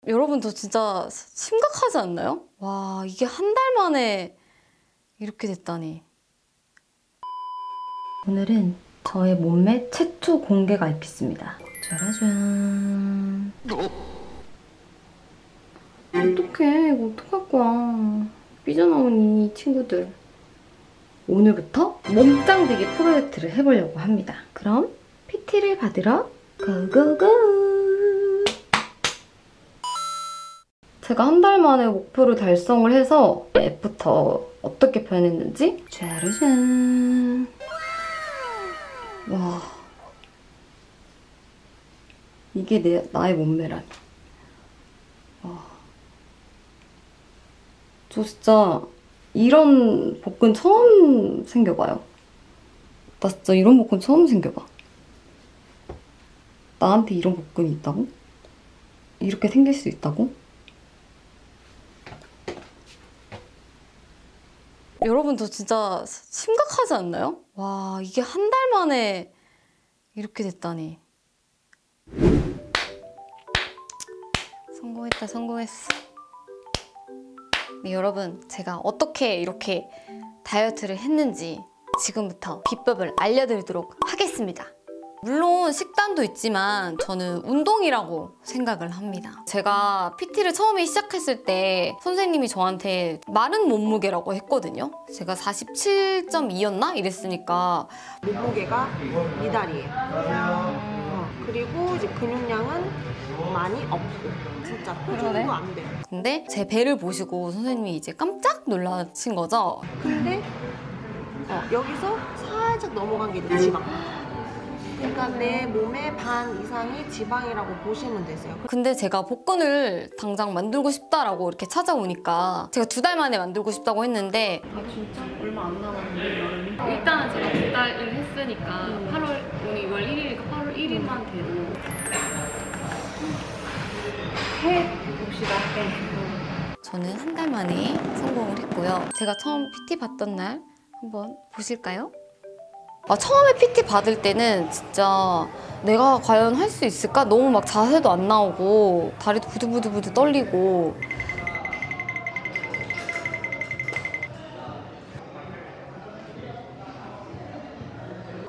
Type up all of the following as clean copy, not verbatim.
여러분 저 진짜 심각하지 않나요? 와, 이게 한 달 만에 이렇게 됐다니. 오늘은 저의 몸매 최초 공개 가입했습니다. 짜라잔. 어떡해, 이거 어떡할 거야. 삐져나오니 이 친구들. 오늘부터 몸짱되기 프로젝트를 해보려고 합니다. 그럼 PT를 받으러 고고고! 제가 한 달 만에 목표를 달성을 해서 앱부터 어떻게 변했는지 짜라잔. 와, 이게 나의 몸매라니. 와, 저 진짜 이런 복근 처음 생겨봐요. 나 진짜 이런 복근 처음 생겨봐. 나한테 이런 복근이 있다고? 이렇게 생길 수 있다고? 여러분 저 진짜 심각하지 않나요? 와, 이게 한 달 만에 이렇게 됐다니. 성공했다, 성공했어. 네, 여러분 제가 어떻게 이렇게 다이어트를 했는지 지금부터 비법을 알려드리도록 하겠습니다. 물론 식단도 있지만 저는 운동이라고 생각을 합니다. 제가 PT를 처음에 시작했을 때 선생님이 저한테 마른 몸무게라고 했거든요. 제가 47.2였나? 이랬으니까 몸무게가 미달이에요. 그리고 이제 근육량은 많이 없고 진짜 표준도 안 돼요. 근데 제 배를 보시고 선생님이 이제 깜짝 놀라신 거죠. 근데 여기서 살짝 넘어간 게 이제 지방. 그러니까 내 몸의 반 이상이 지방이라고 보시면 되세요. 근데 제가 복근을 당장 만들고 싶다라고 이렇게 찾아오니까 제가 2달 만에 만들고 싶다고 했는데 진짜 얼마 안 남았는데 일단은 제가 2달을 했으니까 8월 오늘 2월 1일이니까 8월 1일만 돼도 해봅시다. 저는 한 달 만에 성공을 했고요. 제가 처음 PT 받던 날 한번 보실까요? 처음에 PT 받을 때는 진짜 내가 과연 할 수 있을까? 너무 막 자세도 안 나오고 다리도 부들부들 떨리고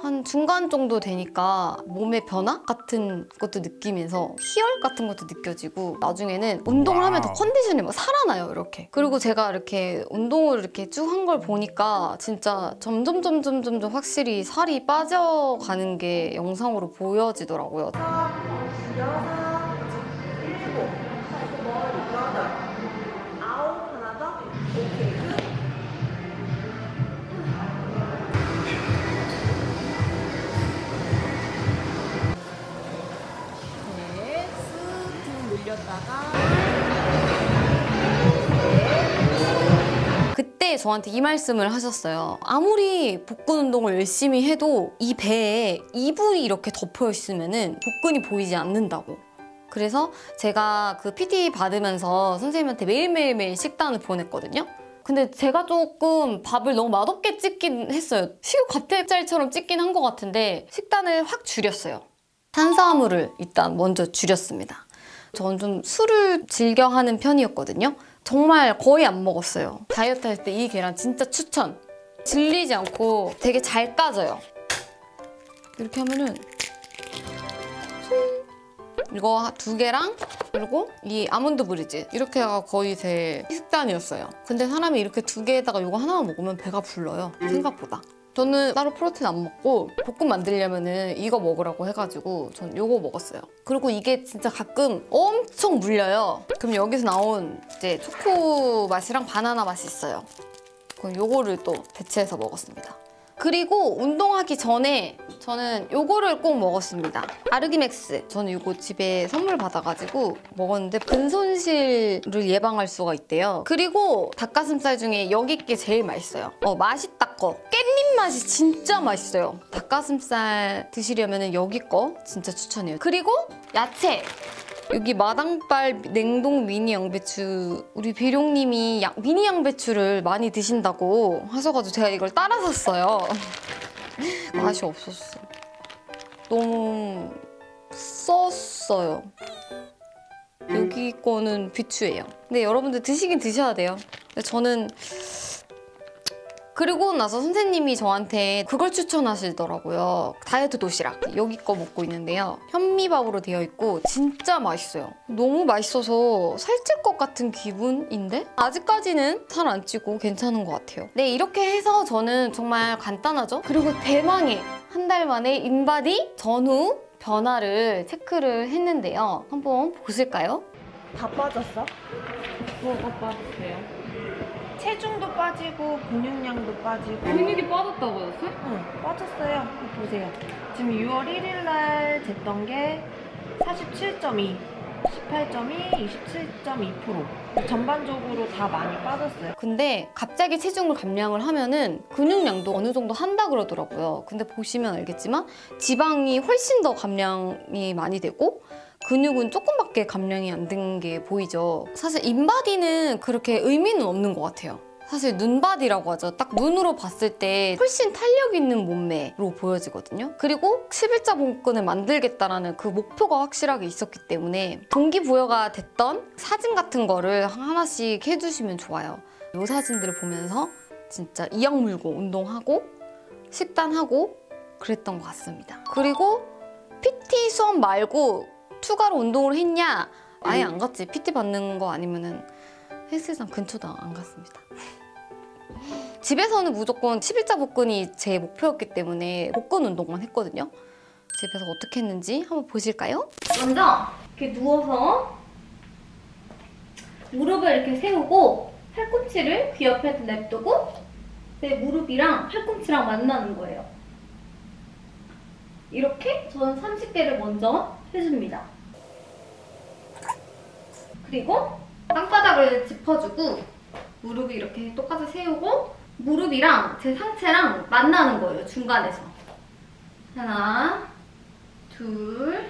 한 중간 정도 되니까 몸의 변화 같은 것도 느끼면서 희열 같은 것도 느껴지고 나중에는 운동을 하면 더 컨디션이 막 살아나요, 이렇게. 그리고 제가 이렇게 운동을 이렇게 쭉 한 걸 보니까 진짜 점점 확실히 살이 빠져가는 게 영상으로 보여지더라고요. 그때 저한테 이 말씀을 하셨어요. 아무리 복근 운동을 열심히 해도 이 배에 이불이 이렇게 덮여 있으면 복근이 보이지 않는다고. 그래서 제가 그 PT 받으면서 선생님한테 매일매일 식단을 보냈거든요. 근데 제가 조금 밥을 너무 맛없게 찍긴 했어요. 식욕 갑질처럼 찍긴 한 것 같은데 식단을 확 줄였어요. 탄수화물을 일단 먼저 줄였습니다. 전 좀 술을 즐겨 하는 편이었거든요. 정말 거의 안 먹었어요. 다이어트 할 때 이 계란 진짜 추천! 질리지 않고 되게 잘 까져요. 이렇게 하면은 이거 2개랑 그리고 이 아몬드 브리즈 이렇게가 거의 제 식단이었어요. 근데 사람이 이렇게 2개에다가 이거 하나만 먹으면 배가 불러요, 생각보다. 저는 따로 프로틴 안 먹고 볶음 만들려면은 이거 먹으라고 해가지고 전 이거 먹었어요. 그리고 이게 진짜 가끔 엄청 물려요. 그럼 여기서 나온 이제 초코 맛이랑 바나나 맛이 있어요. 그럼 요거를 또 대체해서 먹었습니다. 그리고 운동하기 전에 저는 요거를 꼭 먹었습니다. 아르기맥스. 저는 이거 집에 선물 받아가지고 먹었는데 근손실을 예방할 수가 있대요. 그리고 닭가슴살 중에 여기 게 제일 맛있어요. 맛있다 거. 깻잎 맛이 진짜 맛있어요. 닭가슴살 드시려면 여기 거 진짜 추천해요. 그리고 야채. 여기 마당발 냉동 미니 양배추. 우리 비룡님이 미니 양배추를 많이 드신다고 하셔가지고 제가 이걸 따라 샀어요. 맛이 없었어. 너무 썼어요. 여기 거는 비추예요. 근데 여러분들 드시긴 드셔야 돼요. 근데 저는 그리고 나서 선생님이 저한테 그걸 추천하시더라고요. 다이어트 도시락. 여기 거 먹고 있는데요. 현미밥으로 되어 있고 진짜 맛있어요. 너무 맛있어서 살찔 것 같은 기분인데? 아직까지는 살 안 찌고 괜찮은 것 같아요. 네, 이렇게 해서 저는 정말 간단하죠? 그리고 대망의 한 달 만에 인바디 전후 변화를 체크를 했는데요. 한번 보실까요? 다 빠졌어? 뭐가 빠졌어요? 체중도 빠지고 근육량도 빠지고. 근육이 빠졌다고요? 응, 빠졌어요. 이거 보세요. 지금 6월 1일 날 쟀던 게 47.2, 18.2, 27.2%. 전반적으로 다 많이 빠졌어요. 근데 갑자기 체중을 감량을 하면은 근육량도 어느 정도 한다 그러더라고요. 근데 보시면 알겠지만 지방이 훨씬 더 감량이 많이 되고 근육은 조금밖에 감량이 안 된 게 보이죠. 사실 인바디는 그렇게 의미는 없는 것 같아요. 사실 눈바디라고 하죠. 딱 눈으로 봤을 때 훨씬 탄력 있는 몸매로 보여지거든요. 그리고 11자 복근을 만들겠다라는 그 목표가 확실하게 있었기 때문에 동기부여가 됐던 사진 같은 거를 하나씩 해주시면 좋아요. 이 사진들을 보면서 진짜 이악 물고 운동하고 식단하고 그랬던 것 같습니다. 그리고 PT 수업 말고 추가로 운동을 했냐? 아예 안 갔지. PT 받는 거 아니면은 헬스장 근처도 안 갔습니다. 집에서는 무조건 11자 복근이 제 목표였기 때문에 복근 운동만 했거든요. 집에서 어떻게 했는지 한번 보실까요? 먼저 이렇게 누워서 무릎을 이렇게 세우고 팔꿈치를 귀 옆에 냅두고 내 무릎이랑 팔꿈치랑 만나는 거예요. 이렇게 저는 30개를 먼저 해줍니다. 그리고 땅바닥을 짚어주고 무릎이 이렇게 똑같이 세우고 무릎이랑 제 상체랑 만나는 거예요. 중간에서. 하나, 둘.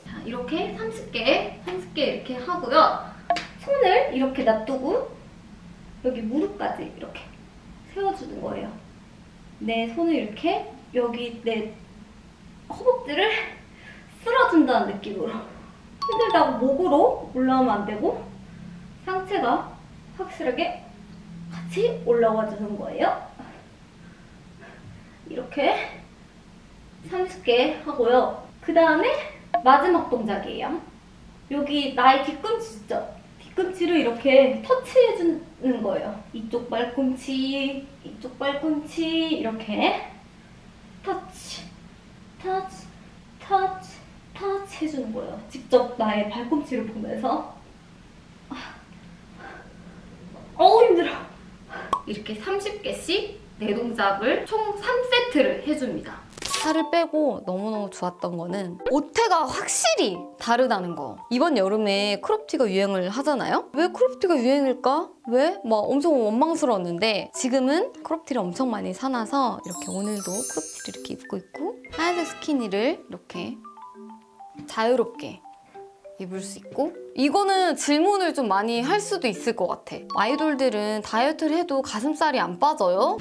자, 이렇게 30개 이렇게 하고요. 손을 이렇게 놔두고 여기 무릎까지 이렇게 세워주는 거예요. 내 손을 이렇게 여기 내 허벅지를 쓸어준다는 느낌으로. 힘들다고 목으로 올라오면 안 되고 상체가 확실하게 같이 올라와 주는 거예요. 이렇게 30개 하고요. 그 다음에 마지막 동작이에요. 여기 나의 뒤꿈치 있죠? 뒤꿈치를 이렇게 터치해주는 거예요. 이쪽 발꿈치, 이쪽 발꿈치 이렇게 터치, 터치, 터치, 터치 해주는 거예요. 직접 나의 발꿈치를 보면서. 힘들어. 이렇게 30개씩 네 동작을 총 3세트를 해줍니다. 살을 빼고 너무너무 좋았던 거는 옷태가 확실히 다르다는 거. 이번 여름에 크롭티가 유행을 하잖아요? 왜 크롭티가 유행일까? 왜? 막 엄청 원망스러웠는데 지금은 크롭티를 엄청 많이 사놔서 이렇게 오늘도 크롭티를 이렇게 입고 있고 하얀색 스키니를 이렇게 자유롭게 입을 수 있고 이거는 질문을 좀 많이 할 수도 있을 것 같아. 아이돌들은 다이어트를 해도 가슴살이 안 빠져요?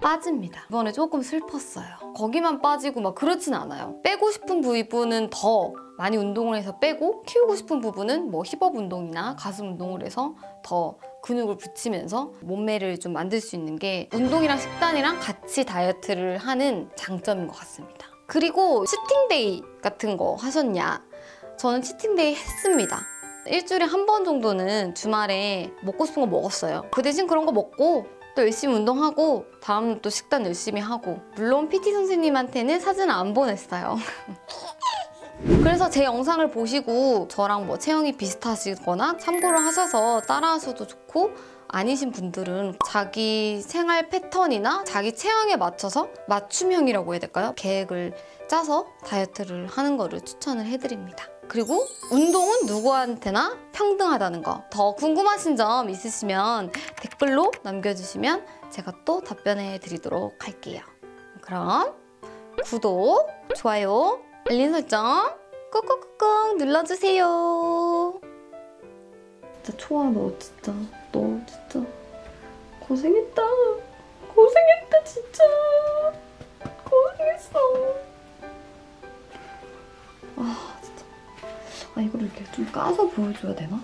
빠집니다. 이번에 조금 슬펐어요. 거기만 빠지고 막 그렇진 않아요. 빼고 싶은 부위는 더 많이 운동을 해서 빼고 키우고 싶은 부분은 뭐 힙업 운동이나 가슴 운동을 해서 더 근육을 붙이면서 몸매를 좀 만들 수 있는 게 운동이랑 식단이랑 같이 다이어트를 하는 장점인 것 같습니다. 그리고 치팅데이 같은 거 하셨냐? 저는 치팅데이 했습니다. 일주일에 한 번 정도는 주말에 먹고 싶은 거 먹었어요. 그 대신 그런 거 먹고 또 열심히 운동하고 다음날 또 식단 열심히 하고 물론 PT 선생님한테는 사진을 안 보냈어요. 그래서 제 영상을 보시고 저랑 뭐 체형이 비슷하시거나 참고를 하셔서 따라하셔도 좋고 아니신 분들은 자기 생활 패턴이나 자기 체형에 맞춰서 맞춤형이라고 해야 될까요? 계획을 짜서 다이어트를 하는 거를 추천을 해드립니다. 그리고 운동은 누구한테나 평등하다는 거. 더 궁금하신 점 있으시면 댓글로 남겨주시면 제가 또 답변해 드리도록 할게요. 그럼 구독, 좋아요, 알림 설정 꾹꾹꾹 눌러주세요. 진짜 초아 너 진짜 고생했다. 고생했다 진짜. 고생했어. 아 이거를 이렇게 좀 까서 보여줘야 되나?